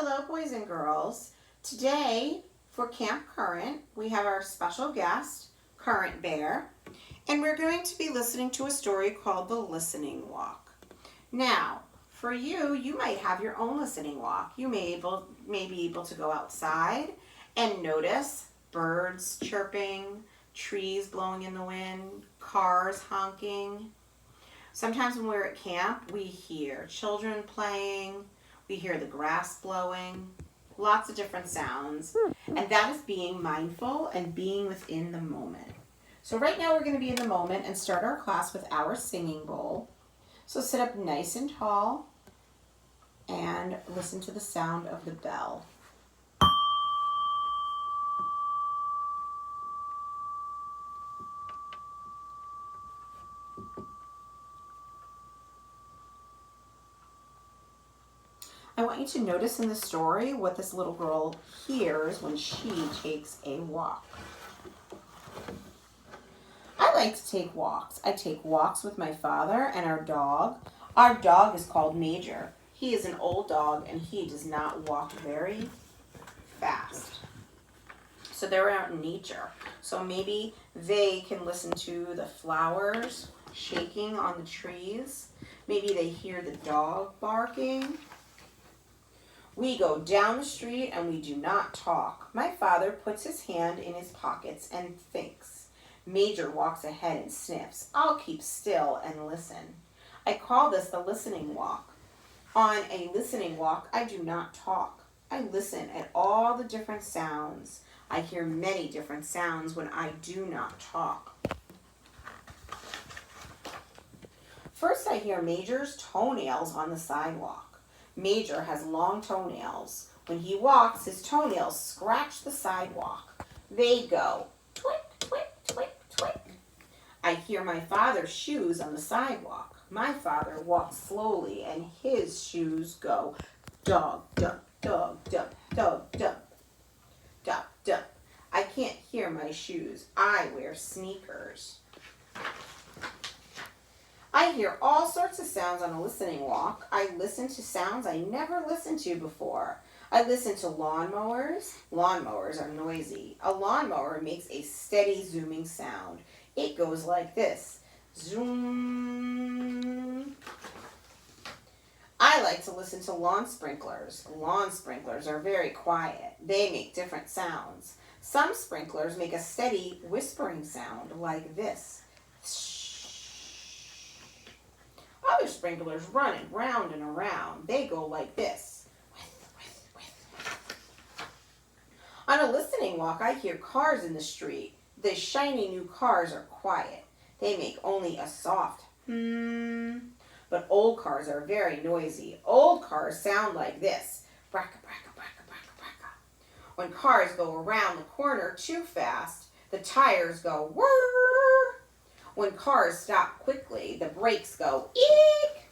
Hello, boys and girls. Today, for Camp Current, we have our special guest, Current Bear, and we're going to be listening to a story called The Listening Walk. Now, for you, you might have your own listening walk. You may be able to go outside and notice birds chirping, trees blowing in the wind, cars honking. Sometimes when we're at camp, we hear children playing, we hear the grass blowing, lots of different sounds, and that is being mindful and being within the moment. So right now we're going to be in the moment and start our class with our singing bowl. So sit up nice and tall and listen to the sound of the bell. I want you to notice in the story what this little girl hears when she takes a walk. I like to take walks. I take walks with my father and our dog. Our dog is called Major. He is an old dog and he does not walk very fast. So they're out in nature. So maybe they can listen to the flowers shaking on the trees. Maybe they hear the dog barking. We go down the street and we do not talk. My father puts his hand in his pockets and thinks. Major walks ahead and sniffs. I'll keep still and listen. I call this the listening walk. On a listening walk, I do not talk. I listen at all the different sounds. I hear many different sounds when I do not talk. First, I hear Major's toenails on the sidewalk. Major has long toenails. When he walks, his toenails scratch the sidewalk. They go twick, twick, twick, twick. I hear my father's shoes on the sidewalk. My father walks slowly and his shoes go dog, dump, dog, dump, dog, dump, dump, dump. I can't hear my shoes. I wear sneakers. I hear all sorts of sounds on a listening walk. I listen to sounds I never listened to before. I listen to lawnmowers. Lawnmowers are noisy. A lawnmower makes a steady zooming sound. It goes like this. Zoom. I like to listen to lawn sprinklers. Lawn sprinklers are very quiet. They make different sounds. Some sprinklers make a steady whispering sound like this. Other sprinklers run it round and around. They go like this. On a listening walk, I hear cars in the street. The shiny new cars are quiet. They make only a soft but old cars are very noisy. Old cars sound like this. Bracka, bracka, bracka, bracka, bracka. When cars go around the corner too fast, the tires go whirr. When cars stop quickly, the brakes go eek.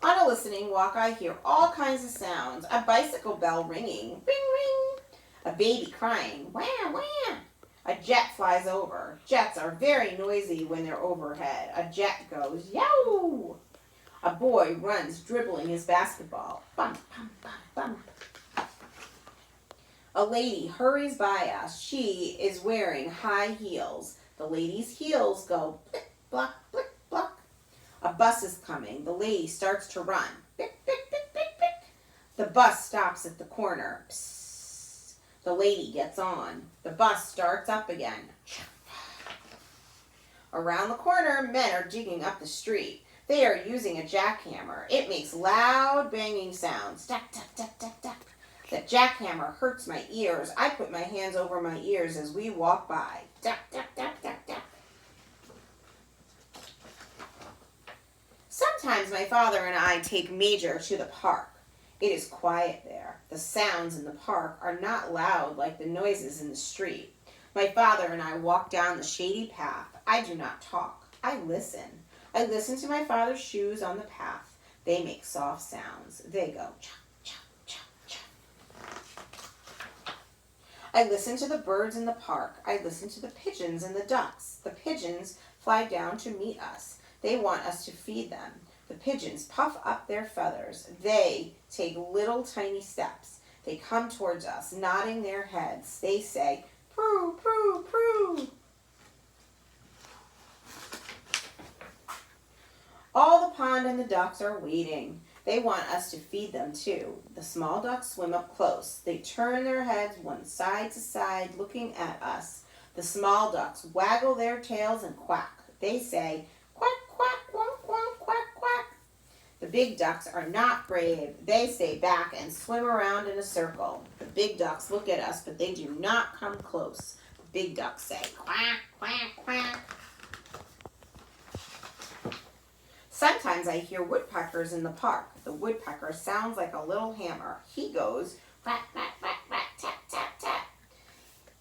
On a listening walk, I hear all kinds of sounds. A bicycle bell ringing, ring, ring. A baby crying, wham, wham. A jet flies over. Jets are very noisy when they're overhead. A jet goes, yow. A boy runs dribbling his basketball. Bump, bump, bump, bump. A lady hurries by us. She is wearing high heels. The lady's heels go blick, block, blick, block. A bus is coming. The lady starts to run. Bick, bick, bick, bick, bick. The bus stops at the corner. Psst. The lady gets on. The bus starts up again. Around the corner, men are digging up the street. They are using a jackhammer. It makes loud banging sounds. Duck, duck, duck, duck, duck. The jackhammer hurts my ears. I put my hands over my ears as we walk by. Duck, duck, duck, duck, duck. Sometimes my father and I take Major to the park. It is quiet there. The sounds in the park are not loud like the noises in the street. My father and I walk down the shady path. I do not talk. I listen. I listen to my father's shoes on the path. They make soft sounds. They go chop, chop, chop, chop. I listen to the birds in the park. I listen to the pigeons and the ducks. The pigeons fly down to meet us. They want us to feed them. The pigeons puff up their feathers. They take little tiny steps. They come towards us, nodding their heads. They say, "Prue, prue, prue." All the pond and the ducks are waiting. They want us to feed them too. The small ducks swim up close. They turn their heads one side to side, looking at us. The small ducks waggle their tails and quack. They say, "Quack, quack, quack, quack, quack, quack." The big ducks are not brave. They stay back and swim around in a circle. The big ducks look at us, but they do not come close. The big ducks say, "Quack, quack, quack." Sometimes I hear woodpeckers in the park. The woodpecker sounds like a little hammer. He goes, "Quack, quack, quack, quack, tap, tap, tap."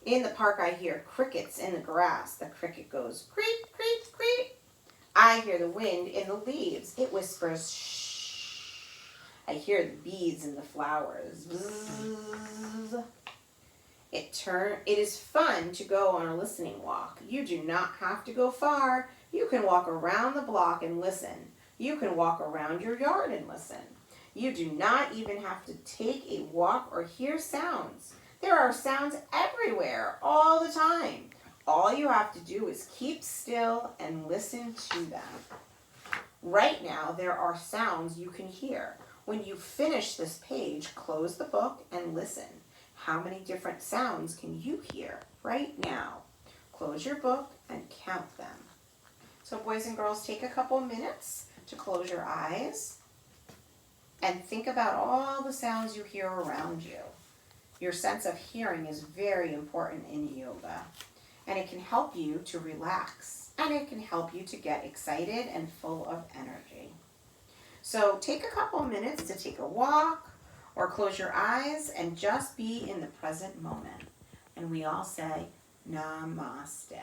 In the park I hear crickets in the grass. The cricket goes, "Creep, creep, creep." I hear the wind in the leaves. It whispers, "Shh." I hear the bees in the flowers. Bzzz. It is fun to go on a listening walk. You do not have to go far. You can walk around the block and listen. You can walk around your yard and listen. You do not even have to take a walk or hear sounds. There are sounds everywhere, all the time. All you have to do is keep still and listen to them. Right now, there are sounds you can hear. When you finish this page, close the book and listen. How many different sounds can you hear right now? Close your book and count them. So boys and girls, take a couple minutes to close your eyes and think about all the sounds you hear around you. Your sense of hearing is very important in yoga, and it can help you to relax, and it can help you to get excited and full of energy. So take a couple minutes to take a walk or close your eyes and just be in the present moment. And we all say, Namaste.